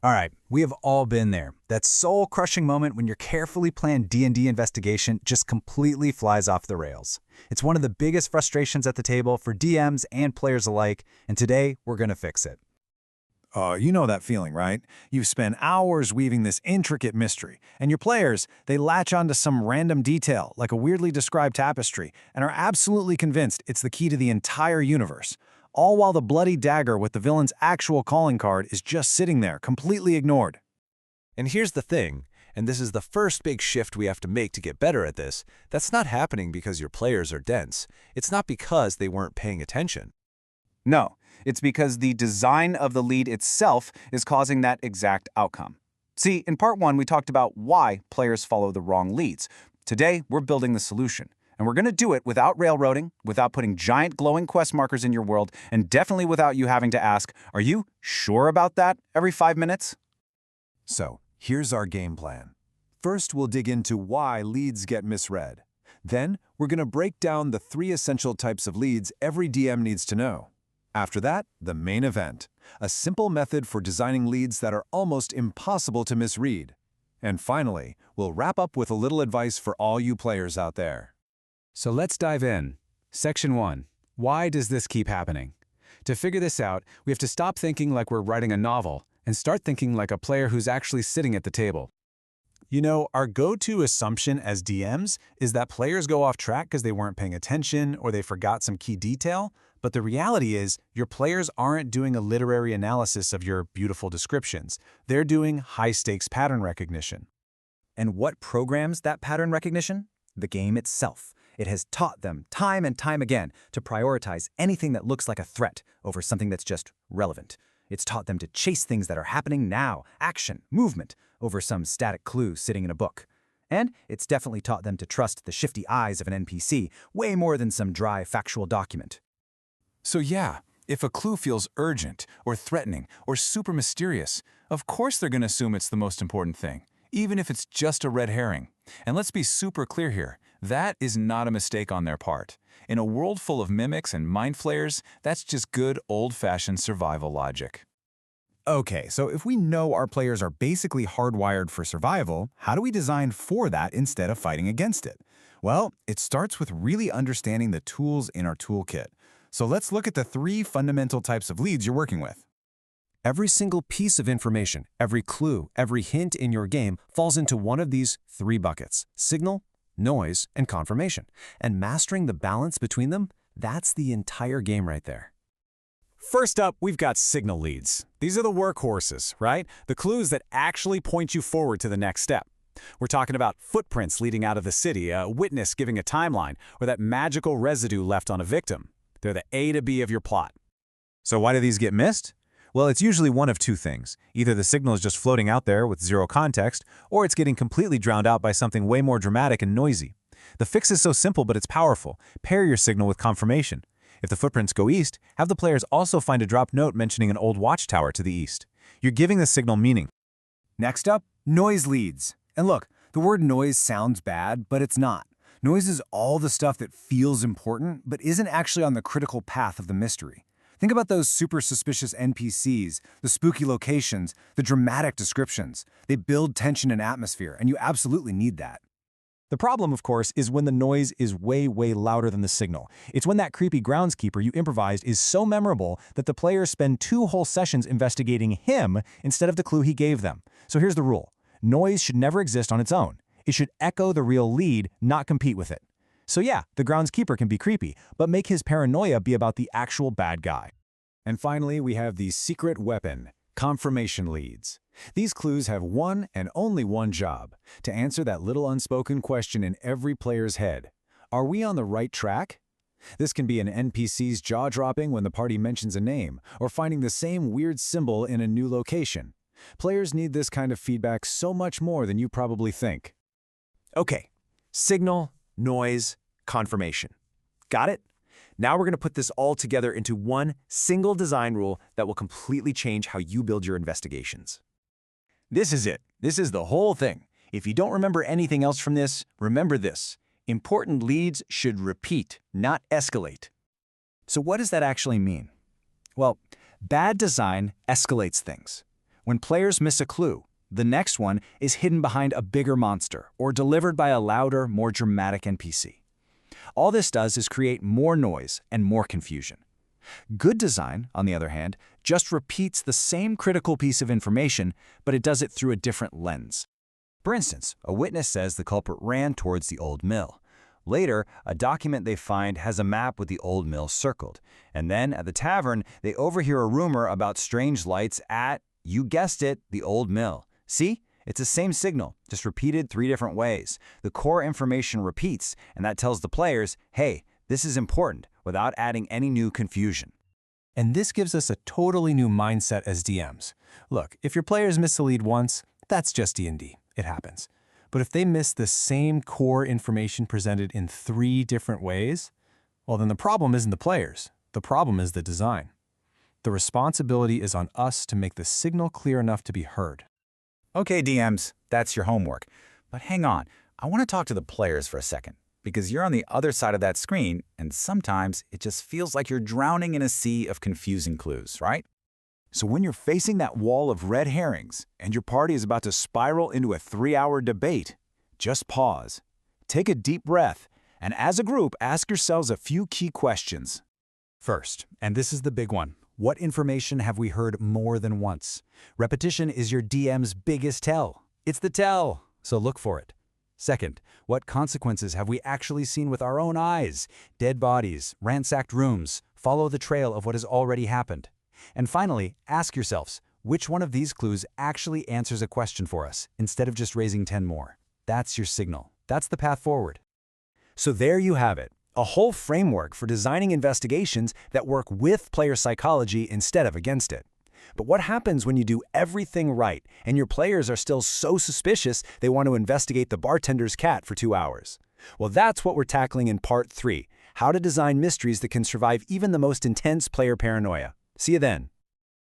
All right, we have all been there. That soul-crushing moment when your carefully planned D&D investigation just completely flies off the rails. It's one of the biggest frustrations at the table for DMs and players alike, and today we're going to fix it. You know that feeling, right? You've spent hours weaving this intricate mystery, and your players, they latch onto some random detail, like a weirdly described tapestry, and are absolutely convinced it's the key to the entire universe. All while the bloody dagger with the villain's actual calling card is just sitting there, completely ignored. And here's the thing, and this is the first big shift we have to make to get better at this. That's not happening because your players are dense. It's not because they weren't paying attention. No, it's because the design of the lead itself is causing that exact outcome. See, in part 1, we talked about why players follow the wrong leads. Today, we're building the solution. And we're going to do it without railroading, without putting giant glowing quest markers in your world, and definitely without you having to ask, "Are you sure about that?" every 5 minutes. So, here's our game plan. First, we'll dig into why leads get misread. Then, we're going to break down the 3 essential types of leads every DM needs to know. After that, the main event, a simple method for designing leads that are almost impossible to misread. And finally, we'll wrap up with a little advice for all you players out there. So let's dive in. Section 1. Why does this keep happening? To figure this out, we have to stop thinking like we're writing a novel and start thinking like a player who's actually sitting at the table. You know, our go-to assumption as DMs is that players go off track because they weren't paying attention or they forgot some key detail, but the reality is your players aren't doing a literary analysis of your beautiful descriptions. They're doing high-stakes pattern recognition. And what programs that pattern recognition? The game itself. It has taught them time and time again to prioritize anything that looks like a threat over something that's just relevant. It's taught them to chase things that are happening now, action, movement, over some static clue sitting in a book. And it's definitely taught them to trust the shifty eyes of an NPC way more than some dry factual document. So yeah, if a clue feels urgent or threatening or super mysterious, of course they're going to assume it's the most important thing, even if it's just a red herring. And let's be super clear here, that is not a mistake on their part. In a world full of mimics and mind flayers, that's just good old-fashioned survival logic. Okay, so if we know our players are basically hardwired for survival, how do we design for that instead of fighting against it? Well, it starts with really understanding the tools in our toolkit. So let's look at the 3 fundamental types of leads you're working with. Every single piece of information, every clue, every hint in your game falls into one of these 3 buckets: signal, noise, and confirmation. And mastering the balance between them, that's the entire game right there. First up, we've got signal leads. These are the workhorses, right? The clues that actually point you forward to the next step. We're talking about footprints leading out of the city, a witness giving a timeline, or that magical residue left on a victim. They're the A to B of your plot. So why do these get missed? Well, it's usually one of 2 things. Either the signal is just floating out there with zero context, or it's getting completely drowned out by something way more dramatic and noisy. The fix is so simple, but it's powerful. Pair your signal with confirmation. If the footprints go east, have the players also find a dropped note mentioning an old watchtower to the east. You're giving the signal meaning. Next up, noise leads. And look, the word noise sounds bad, but it's not. Noise is all the stuff that feels important, but isn't actually on the critical path of the mystery. Think about those super suspicious NPCs, the spooky locations, the dramatic descriptions. They build tension and atmosphere, and you absolutely need that. The problem, of course, is when the noise is way, way louder than the signal. It's when that creepy groundskeeper you improvised is so memorable that the players spend 2 whole sessions investigating him instead of the clue he gave them. So here's the rule. Noise should never exist on its own. It should echo the real lead, not compete with it. So yeah, the groundskeeper can be creepy, but make his paranoia be about the actual bad guy. And finally, we have the secret weapon, confirmation leads. These clues have one and only one job, to answer that little unspoken question in every player's head. Are we on the right track? This can be an NPC's jaw dropping when the party mentions a name, or finding the same weird symbol in a new location. Players need this kind of feedback so much more than you probably think. Okay, signal, noise, confirmation. Got it? Now we're going to put this all together into one single design rule that will completely change how you build your investigations. This is it. This is the whole thing. If you don't remember anything else from this, remember this. Important leads should repeat, not escalate. So what does that actually mean? Well, bad design escalates things. When players miss a clue, the next one is hidden behind a bigger monster or delivered by a louder, more dramatic NPC. All this does is create more noise and more confusion. Good design, on the other hand, just repeats the same critical piece of information, but it does it through a different lens. For instance, a witness says the culprit ran towards the old mill. Later, a document they find has a map with the old mill circled. And then, at the tavern, they overhear a rumor about strange lights at, you guessed it, the old mill. See? It's the same signal, just repeated 3 different ways. The core information repeats, and that tells the players, hey, this is important, without adding any new confusion. And this gives us a totally new mindset as DMs. Look, if your players miss a lead once, that's just D&D. It happens. But if they miss the same core information presented in 3 different ways, well, then the problem isn't the players. The problem is the design. The responsibility is on us to make the signal clear enough to be heard. Okay, DMs, that's your homework. But hang on, I want to talk to the players for a second, because you're on the other side of that screen, and sometimes it just feels like you're drowning in a sea of confusing clues, right? So when you're facing that wall of red herrings and your party is about to spiral into a 3-hour debate, just pause, take a deep breath, and as a group, ask yourselves a few key questions. First, and this is the big one, what information have we heard more than once? Repetition is your DM's biggest tell. It's the tell, so look for it. Second, what consequences have we actually seen with our own eyes? Dead bodies, ransacked rooms, follow the trail of what has already happened. And finally, ask yourselves, which one of these clues actually answers a question for us, instead of just raising 10 more? That's your signal. That's the path forward. So there you have it, a whole framework for designing investigations that work with player psychology instead of against it. But what happens when you do everything right and your players are still so suspicious they want to investigate the bartender's cat for 2 hours? Well, that's what we're tackling in Part 3, how to design mysteries that can survive even the most intense player paranoia. See you then.